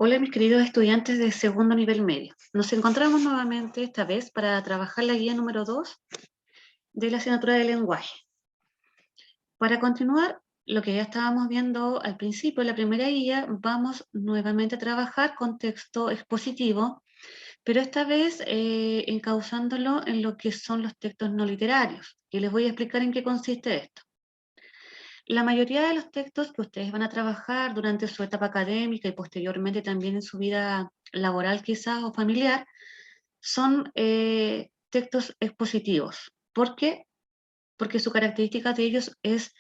Hola mis queridos estudiantes de segundo nivel medio. Nos encontramos nuevamente esta vez para trabajar la guía número 2 de la asignatura de lenguaje. Para continuar lo que ya estábamos viendo al principio, en la primera guía, vamos nuevamente a trabajar con texto expositivo, pero esta vez encauzándolo en lo que son los textos no literarios. Y les voy a explicar en qué consiste esto. La mayoría de los textos que ustedes van a trabajar durante su etapa académica y posteriormente también en su vida laboral quizás o familiar, son textos expositivos. ¿Por qué? Porque su característica de ellos es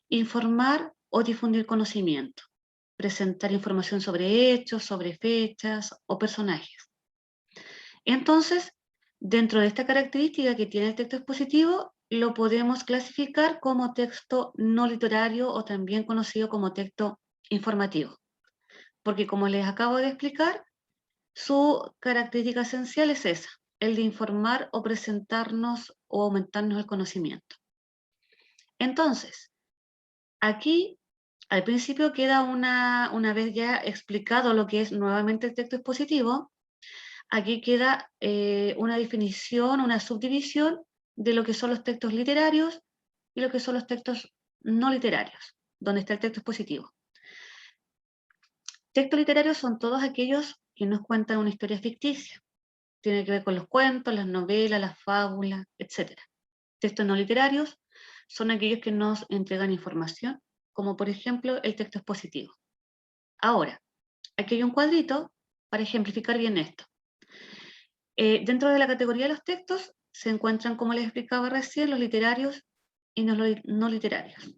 informar o difundir conocimiento, presentar información sobre hechos, sobre fechas o personajes. Entonces, dentro de esta característica que tiene el texto expositivo, lo podemos clasificar como texto no literario o también conocido como texto informativo. Porque como les acabo de explicar, su característica esencial es esa, el de informar o presentarnos o aumentarnos el conocimiento. Entonces, aquí al principio queda una vez ya explicado lo que es nuevamente el texto expositivo, aquí queda una definición, una subdivisión de lo que son los textos literarios y lo que son los textos no literarios, donde está el texto expositivo. Textos literarios son todos aquellos que nos cuentan una historia ficticia. Tiene que ver con los cuentos, las novelas, las fábulas, etc. Textos no literarios son aquellos que nos entregan información, como por ejemplo el texto expositivo. Ahora, aquí hay un cuadrito para ejemplificar bien esto. Dentro de la categoría de los textos se encuentran, como les explicaba recién, los literarios y no literarios.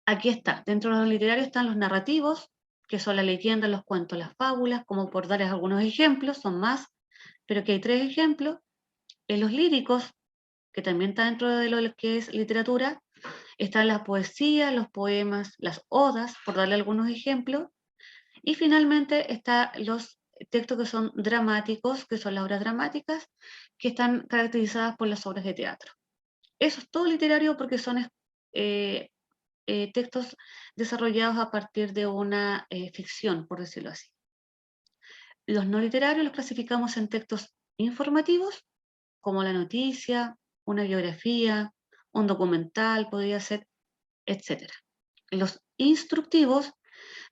Aquí está, dentro de los literarios están los narrativos, que son la leyenda, los cuentos, las fábulas, como por darles algunos ejemplos, son más, pero que hay 3 ejemplos. En los líricos, que también está dentro de lo que es literatura, están las poesías, los poemas, las odas, por darle algunos ejemplos, y finalmente están los textos que son dramáticos, que son las obras dramáticas, que están caracterizadas por las obras de teatro. Eso es todo literario porque son eh, textos desarrollados a partir de una ficción, por decirlo así. Los no literarios los clasificamos en textos informativos, como la noticia, una biografía, un documental, podría ser, etc. Los instructivos,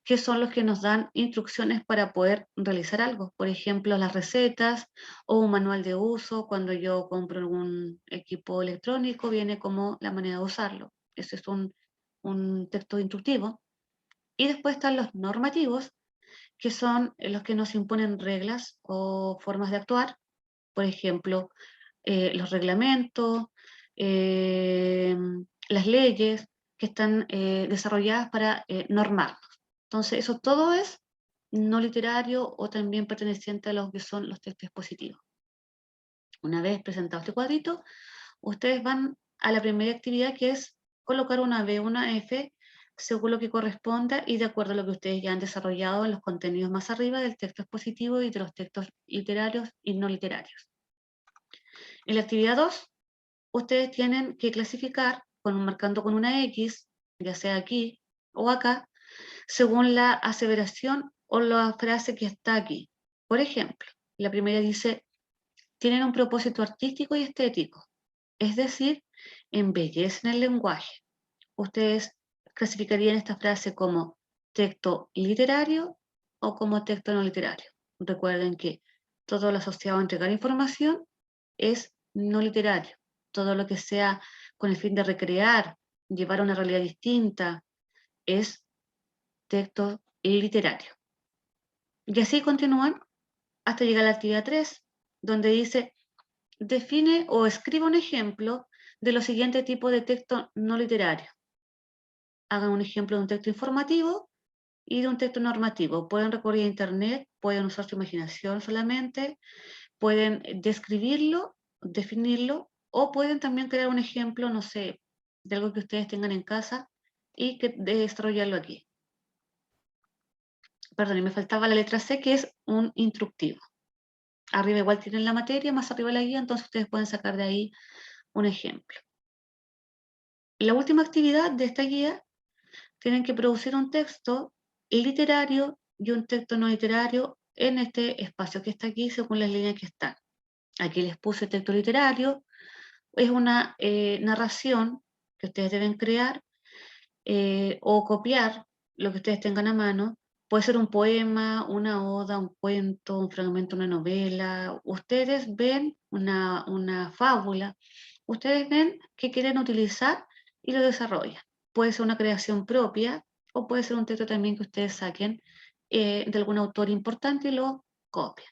que son los que nos dan instrucciones para poder realizar algo. Por ejemplo, las recetas o un manual de uso. Cuando yo compro algún equipo electrónico, viene como la manera de usarlo. Ese es un texto instructivo. Y después están los normativos, que son los que nos imponen reglas o formas de actuar. Por ejemplo, los reglamentos, eh, las leyes que están desarrolladas para normarnos. Entonces, eso todo es no literario o también perteneciente a lo que son los textos expositivos. Una vez presentado este cuadrito, ustedes van a la primera actividad, que es colocar una B, una F, según lo que corresponda y de acuerdo a lo que ustedes ya han desarrollado en los contenidos más arriba del texto expositivo y de los textos literarios y no literarios. En la actividad 2, ustedes tienen que clasificar, marcando con una X, ya sea aquí o acá, según la aseveración o la frase que está aquí. Por ejemplo, la primera dice, tienen un propósito artístico y estético, es decir, embellecen el lenguaje. Ustedes clasificarían esta frase como texto literario o como texto no literario. Recuerden que todo lo asociado a entregar información es no literario. Todo lo que sea con el fin de recrear, llevar a una realidad distinta, es texto literario. Y así continúan hasta llegar a la actividad 3, donde dice, define o escribe un ejemplo de los siguientes tipos de texto no literario. Hagan un ejemplo de un texto informativo y de un texto normativo. Pueden recurrir a internet, pueden usar su imaginación solamente, pueden describirlo, definirlo, o pueden también crear un ejemplo, no sé, de algo que ustedes tengan en casa y que desarrollarlo aquí. Perdón, y me faltaba la letra C, que es un instructivo. Arriba igual tienen la materia, más arriba la guía, entonces ustedes pueden sacar de ahí un ejemplo. La última actividad de esta guía, tienen que producir un texto literario y un texto no literario en este espacio que está aquí según las líneas que están. Aquí les puse texto literario, es una narración que ustedes deben crear o copiar lo que ustedes tengan a mano. Puede ser un poema, una oda, un cuento, un fragmento, una novela. Ustedes ven una fábula, ustedes ven qué quieren utilizar y lo desarrollan. Puede ser una creación propia o puede ser un texto también que ustedes saquen de algún autor importante y lo copian.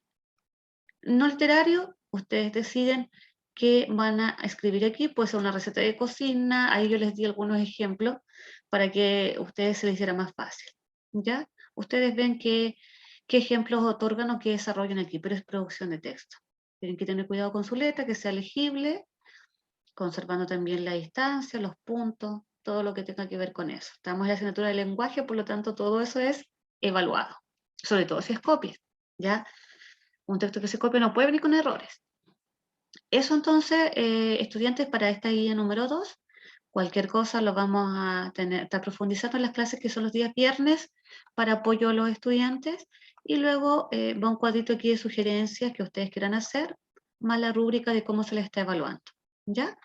No literario, ustedes deciden qué van a escribir aquí, puede ser una receta de cocina, ahí yo les di algunos ejemplos para que a ustedes se les hiciera más fácil, ¿ya? Ustedes ven qué ejemplos otorgan o qué desarrollan aquí, pero es producción de texto. Tienen que tener cuidado con su letra, que sea legible, conservando también la distancia, los puntos, todo lo que tenga que ver con eso. Estamos en la asignatura de lenguaje, por lo tanto todo eso es evaluado, sobre todo si es copia, ¿ya? Un texto que se copia no puede venir con errores. Eso entonces, estudiantes, para esta guía número 2, cualquier cosa lo vamos a estar profundizando en las clases que son los días viernes para apoyo a los estudiantes y luego va un cuadrito aquí de sugerencias que ustedes quieran hacer, más la rúbrica de cómo se les está evaluando. ¿Ya?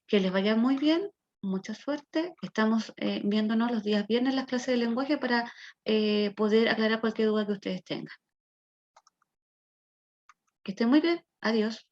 Que les vaya muy bien, mucha suerte. Estamos viéndonos los días viernes en las clases de lenguaje para poder aclarar cualquier duda que ustedes tengan. Que estén muy bien. Adiós.